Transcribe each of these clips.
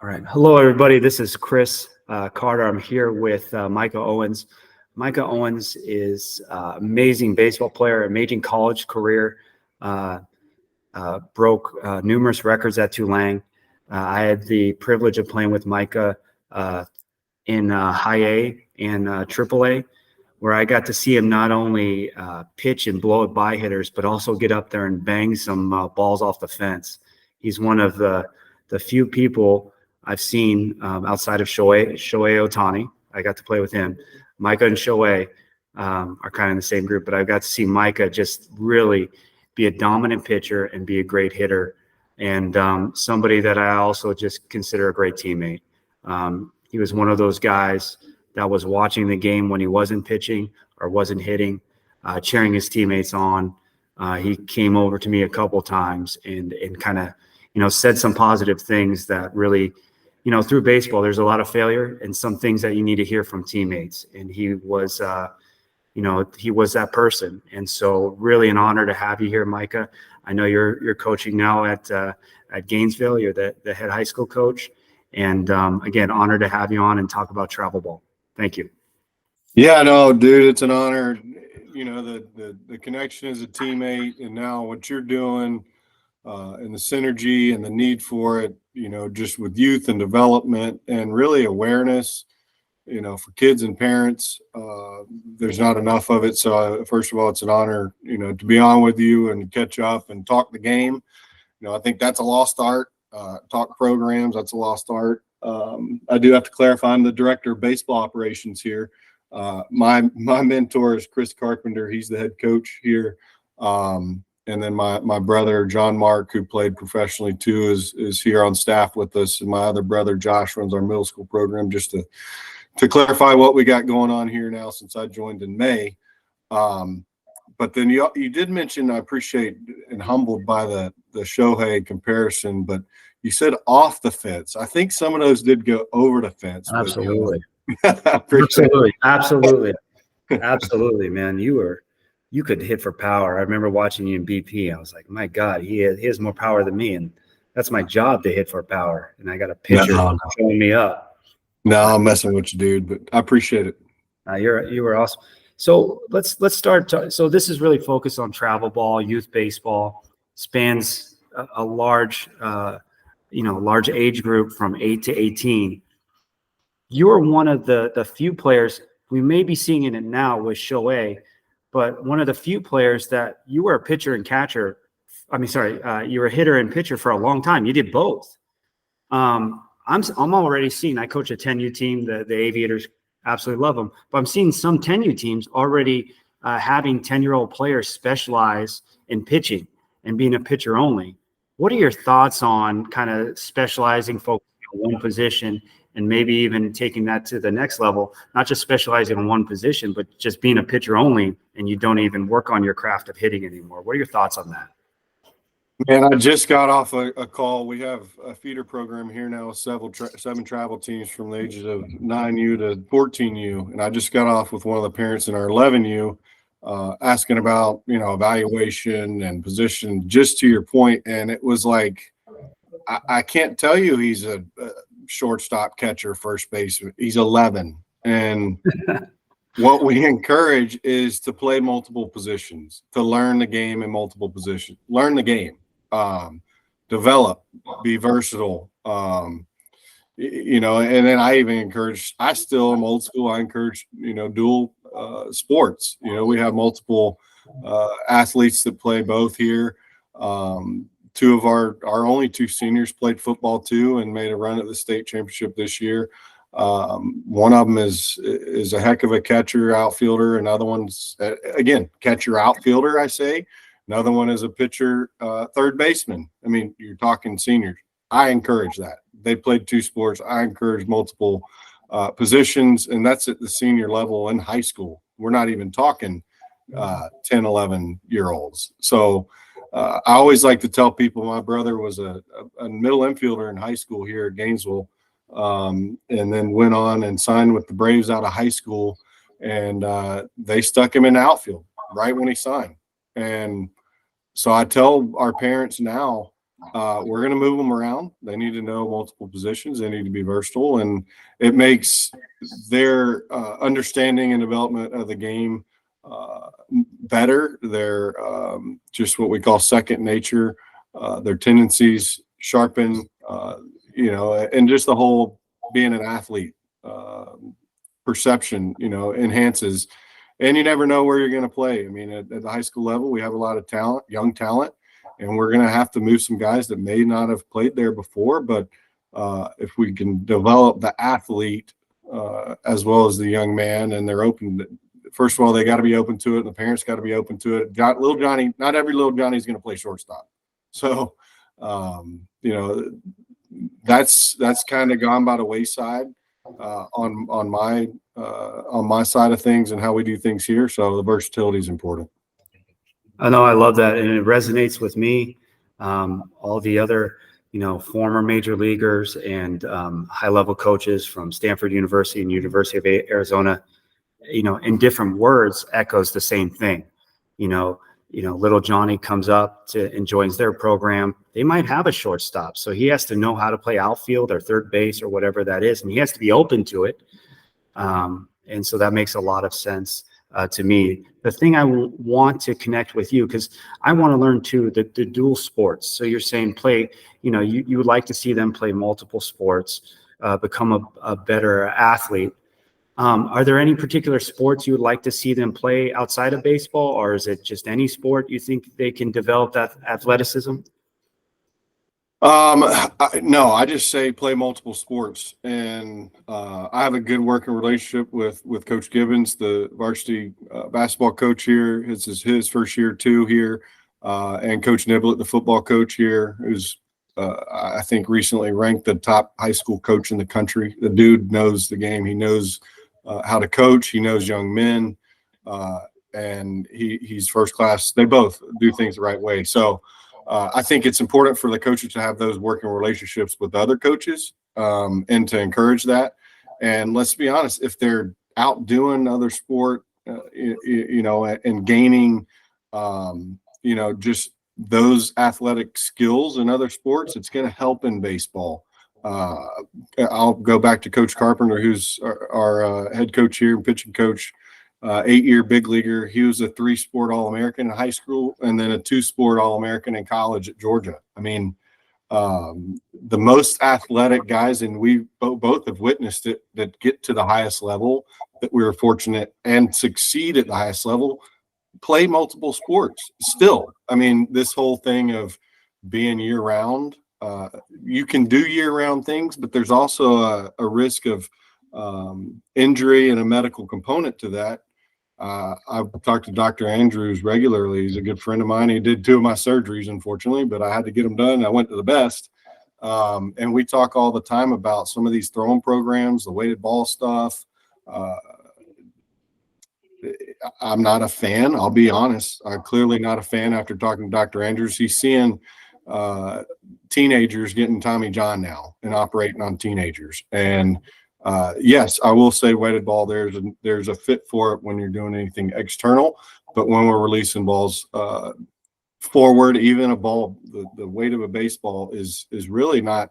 All right. Hello, everybody. This is Chris Carter. I'm here with Micah Owens. Micah Owens is amazing baseball player, amazing college career, broke numerous records at Tulane. I had the privilege of playing with Micah in high A and triple A, where I got to see him not only pitch and blow it by hitters, but also get up there and bang some balls off the fence. He's one of the few people I've seen outside of Shohei Ohtani. I got to play with him. Micah and Shohei are kind of in the same group, but I got to see Micah just really be a dominant pitcher and be a great hitter, and somebody that I also just consider a great teammate. He was one of those guys that was watching the game when he wasn't pitching or wasn't hitting, cheering his teammates on. He came over to me a couple times and kind of, said some positive things that really, through baseball, there's a lot of failure and some things that you need to hear from teammates. And he was, he was that person. And so really an honor to have you here, Micah. I know you're coaching now at Gainesville. You're the head high school coach. And again, honored to have you on and talk about travel ball. Thank you. Yeah, no, dude, it's an honor. The connection as a teammate, and now what you're doing, and the synergy and the need for it, just with youth and development and really awareness, for kids and parents. There's not enough of it. So first of all, it's an honor, to be on with you and catch up and talk the game. I think that's a lost art. Talk programs, that's a lost art. I do have to clarify, I'm the director of baseball operations here. My mentor is Chris Carpenter. He's the head coach here. And then my brother, John Mark, who played professionally too, is here on staff with us. And my other brother, Josh, runs our middle school program, just to clarify what we got going on here now since I joined in May. But then you did mention, I appreciate and humbled by the Shohei comparison, but you said off the fence. I think some of those did go over the fence. Absolutely. Absolutely, man. You could hit for power. I remember watching you in BP. I was like, my God, he has more power than me, and that's my job to hit for power. And I got a pitcher showing me up. No, I'm messing with you, dude, but I appreciate it. You were awesome. So let's start. So this is really focused on travel ball, youth baseball, spans a large, large age group from 8 to 18. You're one of the few players, we may be seeing it now with Shohei, but one of the few players that you were a pitcher and catcher. You were a hitter and pitcher for a long time. You did both. I'm already seeing. I coach a 10U team. The Aviators absolutely love them, but I'm seeing some 10U teams already having 10-year-old players specialize in pitching and being a pitcher only. What are your thoughts on kind of specializing, focusing on one position, and maybe even taking that to the next level, not just specializing in one position, but just being a pitcher only, and you don't even work on your craft of hitting anymore? What are your thoughts on that? Man, I just got off a call. We have a feeder program here now with seven travel teams from the ages of 9U to 14U. And I just got off with one of the parents in our 11U asking about, evaluation and position, just to your point. And it was like, I can't tell you he's a shortstop, catcher, first baseman. He's 11. And what we encourage is to play multiple positions, to learn the game in multiple positions, learn the game, develop, be versatile. And then I even encourage, I still am old school. I encourage, dual sports. We have multiple athletes that play both here. Two of our only two seniors played football too and made a run at the state championship this year. One of them is a heck of a catcher, outfielder. Another one's again catcher, outfielder, I say. Another one is a pitcher, third baseman. I mean, you're talking seniors. I encourage that. They played two sports. I encourage multiple positions, and that's at the senior level in high school. We're not even talking 10, 11-year-olds. So I always like to tell people my brother was a middle infielder in high school here at Gainesville, and then went on and signed with the Braves out of high school, and they stuck him in the outfield right when he signed. And so I tell our parents now, we're going to move them around. They need to know multiple positions. They need to be versatile, and it makes their understanding and development of the game better. Their just what we call second nature, their tendencies sharpen, and just the whole being an athlete perception, enhances. And you never know where you're going to play. I mean, at the high school level, we have a lot of talent, young talent, and we're going to have to move some guys that may not have played there before. But if we can develop the athlete as well as the young man, and they're open, first of all, they got to be open to it, and the parents got to be open to it. Little Johnny, not every little Johnny is going to play shortstop. So, that's kind of gone by the wayside on my side of things and how we do things here. So the versatility is important. I know, I love that, and it resonates with me. All the other, former major leaguers and high-level coaches from Stanford University and University of Arizona, in different words, echoes the same thing. Little Johnny comes up and joins their program. They might have a shortstop, so he has to know how to play outfield or third base or whatever that is, and he has to be open to it. And so that makes a lot of sense to me. The thing I want to connect with you, because I want to learn too, the dual sports. So you're saying play, you would like to see them play multiple sports, become a better athlete. Are there any particular sports you would like to see them play outside of baseball, or is it just any sport you think they can develop that athleticism? No, I just say play multiple sports, and I have a good working relationship with Coach Gibbons, the varsity basketball coach here. This is his first year too here, and Coach Niblett, the football coach here, who's I think recently ranked the top high school coach in the country. The dude knows the game. He knows how to coach. He knows young men, and he's first class. They both do things the right way. So I think it's important for the coaches to have those working relationships with other coaches, and to encourage that. And let's be honest, if they're out doing other sport, and gaining, just those athletic skills in other sports, it's going to help in baseball. I'll go back to Coach Carpenter, who's our head coach here and pitching coach, 8-year big leaguer. He was a 3-sport All-American in high school and then a 2-sport All-American in college at Georgia. I mean, the most athletic guys, and we both have witnessed it, that get to the highest level, that we were fortunate and succeed at the highest level, play multiple sports still. I mean, this whole thing of being year-round, you can do year-round things, but there's also a risk of injury and a medical component to that. I've talked to Dr. Andrews regularly. He's a good friend of mine. He did 2 of my surgeries, unfortunately, but I had to get them done. I went to the best. And we talk all the time about some of these throwing programs, the weighted ball stuff. I'm not a fan. I'll be honest. I'm clearly not a fan after talking to Dr. Andrews. He's seeing teenagers getting Tommy John now and operating on teenagers. And yes, I will say weighted ball, there's a fit for it when you're doing anything external, but when we're releasing balls forward, even a ball, the weight of a baseball is really not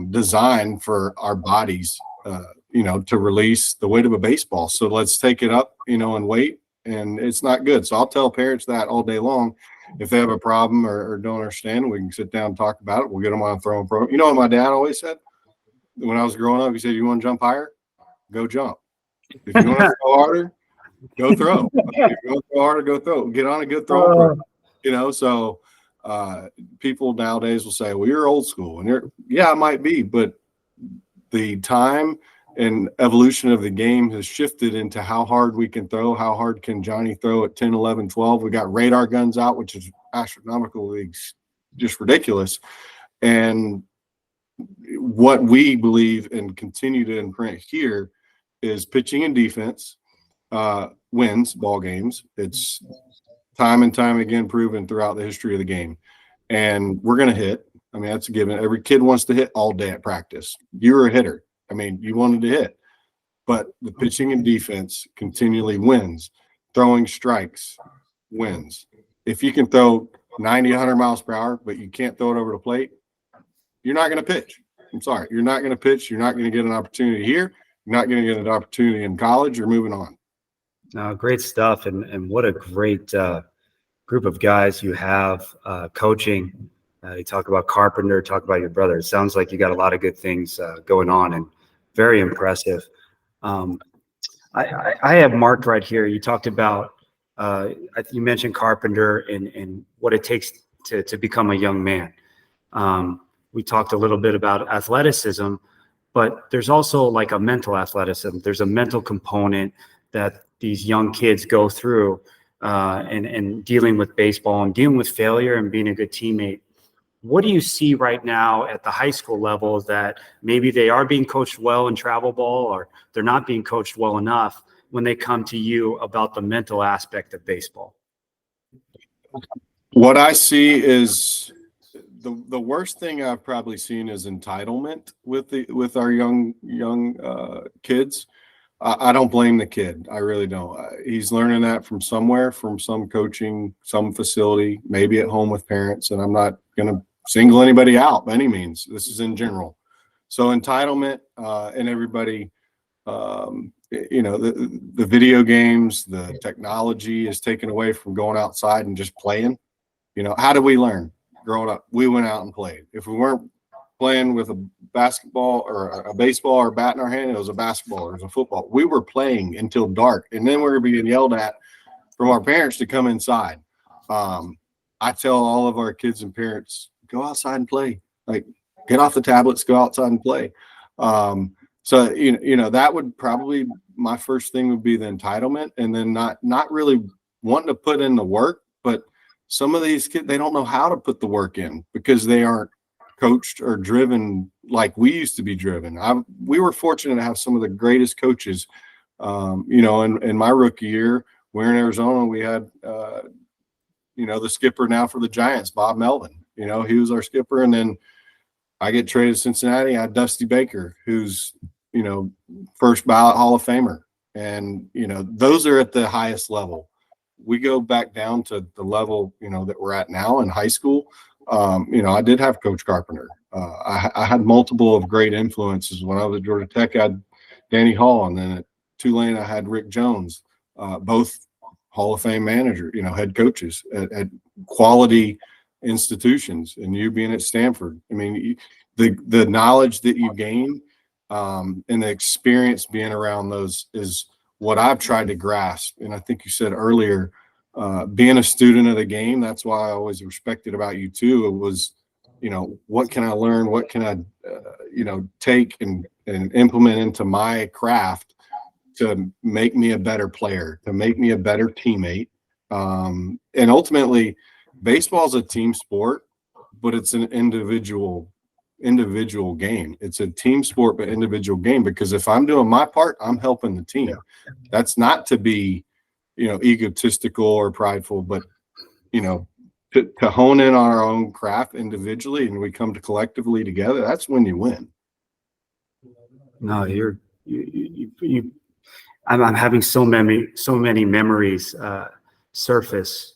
designed for our bodies, to release the weight of a baseball. So let's take it up, in weight, and it's not good. So I'll tell parents that all day long. If they have a problem or don't understand, we can sit down and talk about it. We'll get them on a throwing program. You know what my dad always said when I was growing up? He said, "You want to jump higher? Go jump. If you want to throw harder, go throw. If you want to throw harder, go throw. Get on a good throwing program." So people nowadays will say, "Well, you're old school," and yeah, it might be, but the time and evolution of the game has shifted into how hard we can throw. How hard can Johnny throw at 10, 11, 12? We got radar guns out, which is astronomically just ridiculous. And what we believe and continue to imprint here is pitching and defense wins ball games. It's time and time again proven throughout the history of the game. And we're going to hit. I mean, that's a given. Every kid wants to hit all day at practice. You're a hitter. I mean, you wanted to hit. But the pitching and defense continually wins. Throwing strikes wins. If you can throw 90, 100 miles per hour, but you can't throw it over the plate, you're not going to pitch. I'm sorry. You're not going to pitch. You're not going to get an opportunity here. You're not going to get an opportunity in college. You're moving on. Great stuff. And what a great group of guys you have coaching. You talk about Carpenter, talk about your brother. It sounds like you got a lot of good things going on and very impressive. I have marked right here. You talked about, you mentioned Carpenter and what it takes to become a young man. We talked a little bit about athleticism, but there's also like a mental athleticism. There's a mental component that these young kids go through and dealing with baseball and dealing with failure and being a good teammate. What do you see right now at the high school level that maybe they are being coached well in travel ball or they're not being coached well enough when they come to you about the mental aspect of baseball? What I see is the worst thing I've probably seen is entitlement with our young kids. I don't blame the kid. I really don't. He's learning that from somewhere, from some coaching, some facility, maybe at home with parents. And I'm not going to single anybody out by any means. This is in general. So entitlement and everybody, the video games, the technology is taken away from going outside and just playing. How did we learn growing up? We went out and played. If we weren't playing with a basketball or a baseball or a bat in our hand, it was a basketball or it was a football. We were playing until dark, and then we were being yelled at from our parents to come inside. I tell all of our kids and parents, go outside and play. Like, get off the tablets, go outside and play. So that would probably, my first thing would be the entitlement, and then not really wanting to put in the work. But some of these kids, they don't know how to put the work in because they aren't coached or driven like we used to be driven. We were fortunate to have some of the greatest coaches. In my rookie year, we're in Arizona. We had, the skipper now for the Giants, Bob Melvin. He was our skipper. And then I get traded to Cincinnati. I had Dusty Baker, who's, first ballot Hall of Famer. And, those are at the highest level. We go back down to the level, that we're at now in high school. I did have Coach Carpenter. I had multiple of great influences. When I was at Georgia Tech, I had Danny Hall, and then at Tulane, I had Rick Jones, both Hall of Fame manager, head coaches at quality institutions. And you being at Stanford, I mean, the knowledge that you gain and the experience being around those is what I've tried to grasp. And I think you said earlier, being a student of the game, that's why I always respected about you too. It was, what can I learn? What can I, take and implement into my craft to make me a better player, to make me a better teammate. And ultimately, baseball is a team sport, but it's an individual game. It's a team sport, but individual game, because if I'm doing my part, I'm helping the team. That's not to be, egotistical or prideful, but, to hone in on our own craft individually and we come to collectively together, that's when you win. No, I'm having so many memories surface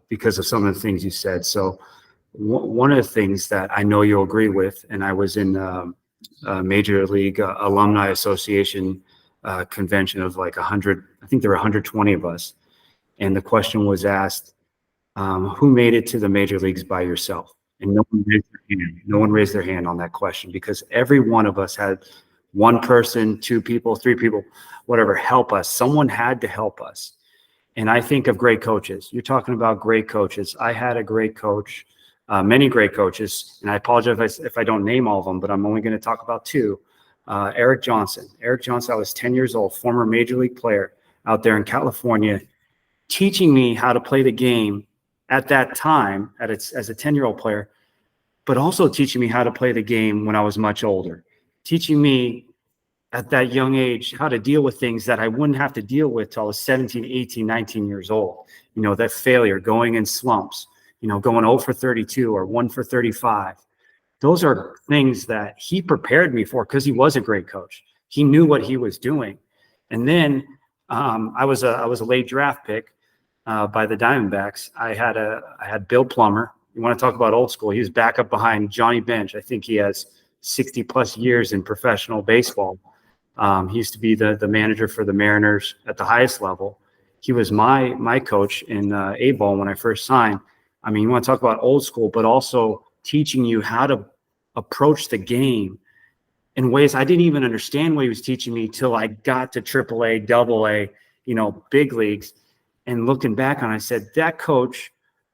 because of some of the things you said. So one of the things that I know you'll agree with, and I was in Major League Alumni Association convention of like 100, I think there were 120 of us. And the question was asked, who made it to the major leagues by yourself? And no one raised their hand. No one raised their hand on that question, because every one of us had one person, two people, three people, whatever, help us. Someone had to help us. And I think of great coaches. You're talking about great coaches. I had a great coach, many great coaches, and I apologize if I don't name all of them, but I'm only going to talk about two. Eric Johnson. Eric Johnson, I was 10 years old, former major league player out there in California, teaching me how to play the game at that time as a 10-year-old player, but also teaching me how to play the game when I was much older, teaching me at that young age how to deal with things that I wouldn't have to deal with till I was 17, 18, 19 years old. That failure, going in slumps, going 0 for 32 or 1 for 35. Those are things that he prepared me for because he was a great coach. He knew what he was doing. And then I was a late draft pick. by the Diamondbacks, I had Bill Plummer. You want to talk about old school? He was back up behind Johnny Bench. I think he has 60 plus years in professional baseball. He used to be the manager for the Mariners at the highest level. He was my coach in A-ball when I first signed. I mean, you want to talk about old school, but also teaching you how to approach the game in ways I didn't even understand what he was teaching me till I got to AAA, AA, big leagues. And looking back on it, I said, that coach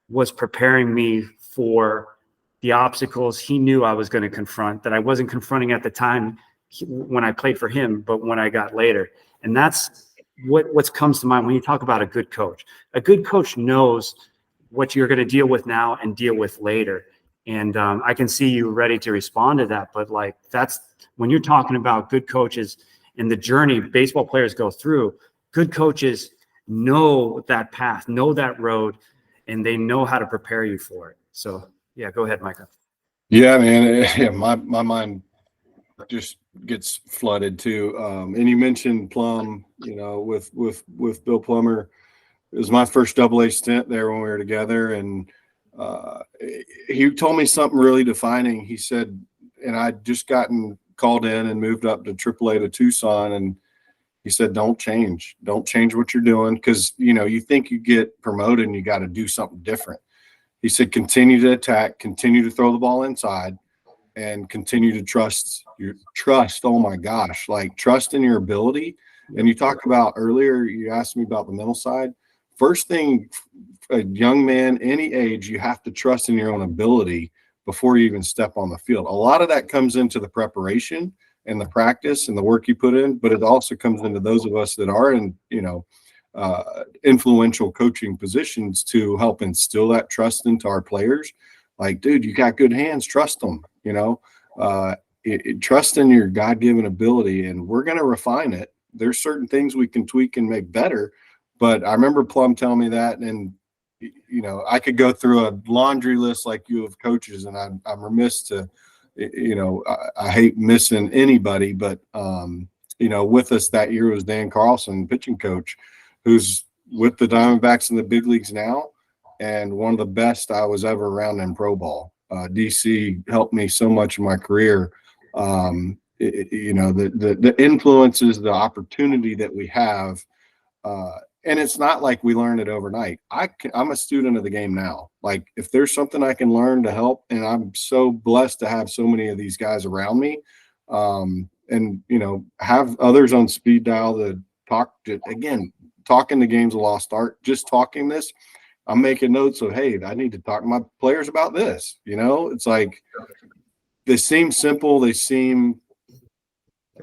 was preparing me for the obstacles he knew I was going to confront, that I wasn't confronting at the time when I played for him, but when I got later. And that's what comes to mind when you talk about a good coach. A good coach knows what you're going to deal with now and deal with later. And I can see you ready to respond to that. But like, that's when you're talking about good coaches and the journey baseball players go through, good coaches know that path, know that road, and they know how to prepare you for it. So yeah, go ahead, Micah. Yeah, man. Yeah, my mind just gets flooded too. And you mentioned Plum, with Bill Plummer. It was my first AA stint there when we were together, and he told me something really defining. He said, and I'd just gotten called in and moved up to AAA to Tucson, and he said, don't change what you're doing, because you think you get promoted and you got to do something different. He said, continue to attack, continue to throw the ball inside, and continue to trust. Oh my gosh, like trust in your ability. And you talked about earlier, you asked me about the mental side. First thing, a young man, any age, you have to trust in your own ability before you even step on the field. A lot of that comes into the preparation and the practice and the work you put in, but it also comes into those of us that are in, influential coaching positions to help instill that trust into our players. Like, dude, you got good hands, trust them, trust in your God-given ability, and we're going to refine it. There's certain things we can tweak and make better. But I remember Plum telling me that, and I could go through a laundry list like you of coaches, and I'm remiss to, I hate missing anybody, but with us that year was Dan Carlson, pitching coach, who's with the Diamondbacks in the big leagues now, and one of the best I was ever around in pro ball. DC helped me so much in my career. The influences, the opportunity that we have. And it's not like we learn it overnight. I'm a student of the game now. Like, if there's something I can learn to help, and I'm so blessed to have so many of these guys around me, and have others on speed dial to talk to, again, talking the game's a lost art. Just talking this, I'm making notes of, hey, I need to talk to my players about this. It's like, they seem simple. They seem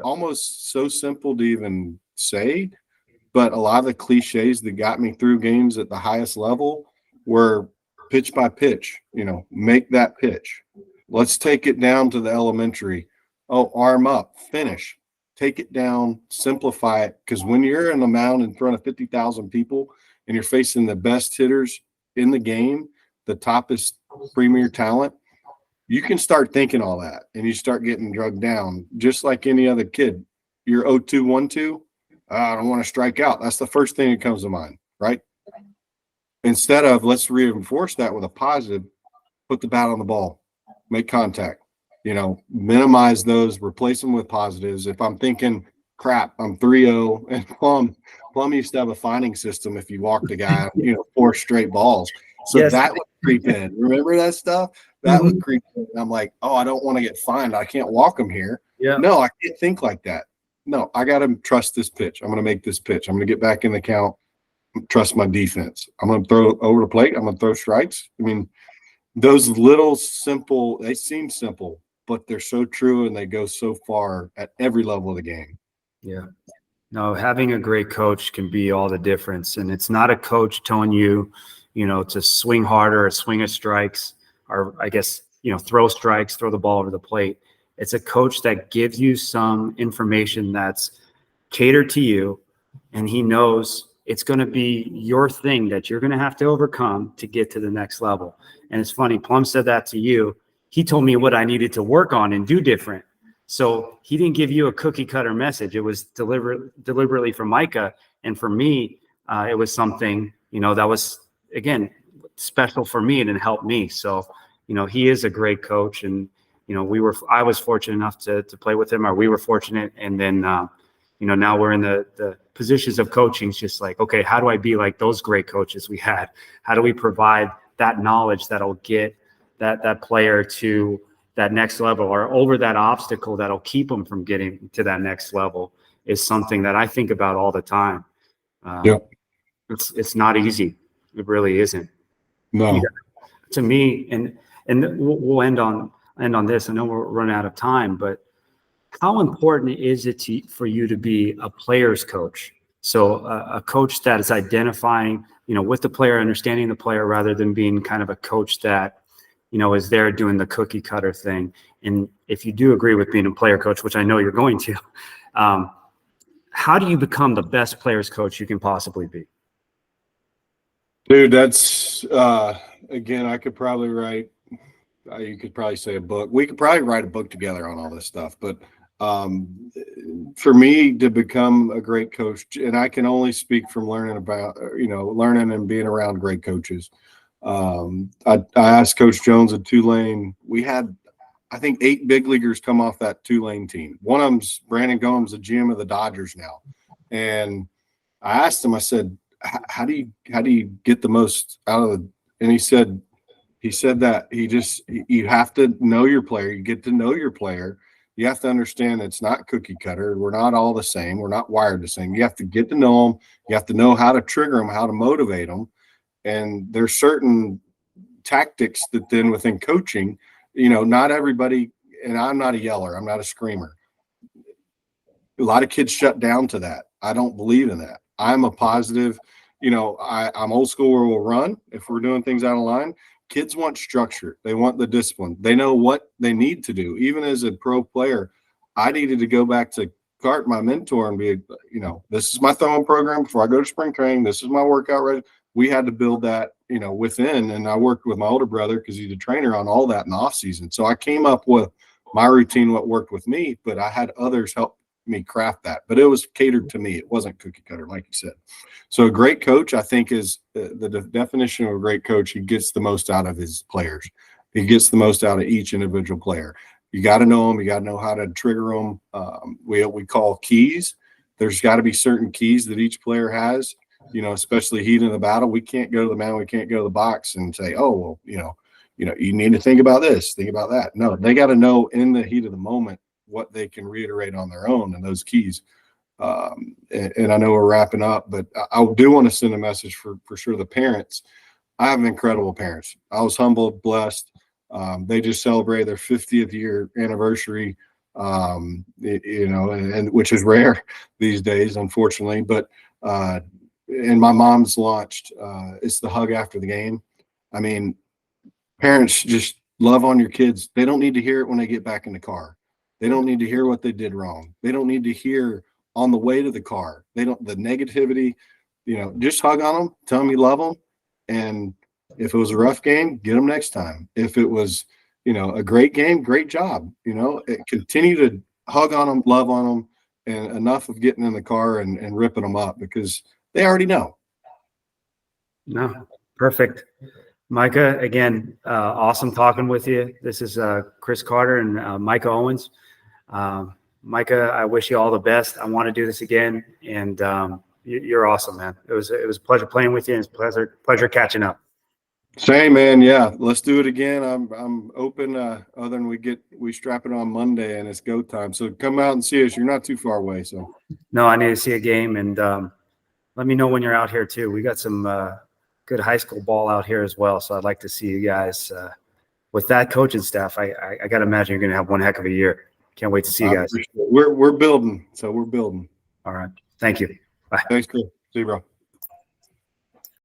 almost so simple to even say. But a lot of the cliches that got me through games at the highest level were pitch by pitch, make that pitch. Let's take it down to the elementary. Oh, arm up, finish, take it down, simplify it. Because when you're in the mound in front of 50,000 people and you're facing the best hitters in the game, the toppest premier talent, you can start thinking all that, and you start getting drugged down just like any other kid. You're 0-2-1-2. I don't want to strike out. That's the first thing that comes to mind, right? Instead of, let's reinforce that with a positive, put the bat on the ball, make contact, minimize those, replace them with positives. If I'm thinking, crap, I'm 3-0, and Plum used to have a finding system if you walked a guy, 4 straight balls. So yes, that would creep in. Remember that stuff? That would creep in. I'm like, oh, I don't want to get fined. I can't walk him here. Yeah. No, I can't think like that. No, I got to trust this pitch. I'm going to make this pitch. I'm going to get back in the count, trust my defense. I'm going to throw over the plate. I'm going to throw strikes. I mean, those little simple, they seem simple, but they're so true, and they go so far at every level of the game. Yeah. No, having a great coach can be all the difference. And it's not a coach telling you, to swing harder or swing at strikes, or I guess, throw strikes, throw the ball over the plate. It's a coach that gives you some information that's catered to you, and he knows it's going to be your thing that you're going to have to overcome to get to the next level. And it's funny, Plum said that to you. He told me what I needed to work on and do different. So he didn't give you a cookie cutter message. It was deliberately for Micah. And for me, it was something that was, again, special for me and it helped me. So, he is a great coach, and, I was fortunate enough to play with him, or we were fortunate. And then, now we're in the positions of coaching. It's just like, okay, how do I be like those great coaches we had? How do we provide that knowledge that'll get that player to that next level, or over that obstacle that'll keep them from getting to that next level, is something that I think about all the time. It's not easy. It really isn't. No. To me, and we'll end on this. I know we're running out of time, but how important is it for you to be a player's coach? So a coach that is identifying, with the player, understanding the player, rather than being kind of a coach that, is there doing the cookie cutter thing. And if you do agree with being a player coach, which I know you're going to, how do you become the best player's coach you can possibly be? Dude, that's again, I could probably write. You could probably say a book. We could probably write a book together on all this stuff. But for me to become a great coach, and I can only speak from learning and being around great coaches. I asked Coach Jones at Tulane. We had, I think, 8 big leaguers come off that Tulane team. One of them's Brandon Gomes, the GM of the Dodgers now. And I asked him, I said, how do you get the most out of it? And he said that you have to know your player. You get to know your player. You have to understand it's not cookie cutter. We're not all the same. We're not wired the same. You have to get to know them. You have to know how to trigger them, how to motivate them. And there's certain tactics that then within coaching, not everybody, and I'm not a yeller. I'm not a screamer. A lot of kids shut down to that. I don't believe in that. I'm a positive, I'm old school where we'll run. If we're doing things out of line, kids want structure. They want the discipline. They know what they need to do. Even as a pro player, I needed to go back to Cart, my mentor, and be, this is my throwing program before I go to spring training. This is my workout ready. We had to build that, within. And I worked with my older brother because he's a trainer on all that in the off season. So I came up with my routine, what worked with me, but I had others help me craft that. But it was catered to me. It wasn't cookie cutter, like you said. So a great coach, I think, is the definition of a great coach. He gets the most out of his players. He gets the most out of each individual player. You got to know them. You got to know how to trigger them. We call keys. There's got to be certain keys that each player has, especially heat in the battle. We can't go to the mound. We can't go to the box and say, oh, well, you need to think about this, think about that. No, they got to know in the heat of the moment what they can reiterate on their own and those keys. And I know we're wrapping up, but I do want to send a message for sure the parents. I have incredible parents. I was humbled, blessed. They just celebrated their 50th year anniversary, and which is rare these days, unfortunately. But and my mom's launched. It's the hug after the game. I mean, parents, just love on your kids. They don't need to hear it when they get back in the car. They don't need to hear what they did wrong. They don't need to hear on the way to the car. The negativity, just hug on them, tell them you love them. And if it was a rough game, get them next time. If it was, a great game, great job. Continue to hug on them, love on them, and enough of getting in the car and ripping them up, because they already know. No, perfect. Micah, again, awesome talking with you. This is Chris Carter and Micah Owens. Micah, I wish you all the best. I want to do this again, and you're awesome, man. It was a pleasure playing with you, and it's a pleasure catching up. Same, man. Yeah, let's do it again. I'm open. Other than we strap it on Monday and it's go time. So come out and see us. You're not too far away. So no, I need to see a game, and let me know when you're out here too. We got some good high school ball out here as well. So I'd like to see you guys with that coaching staff. I got to imagine you're going to have one heck of a year. Can't wait to see you guys. We're building. So we're building. All right. Thank you. Bye. Thanks, Chris. See you, bro.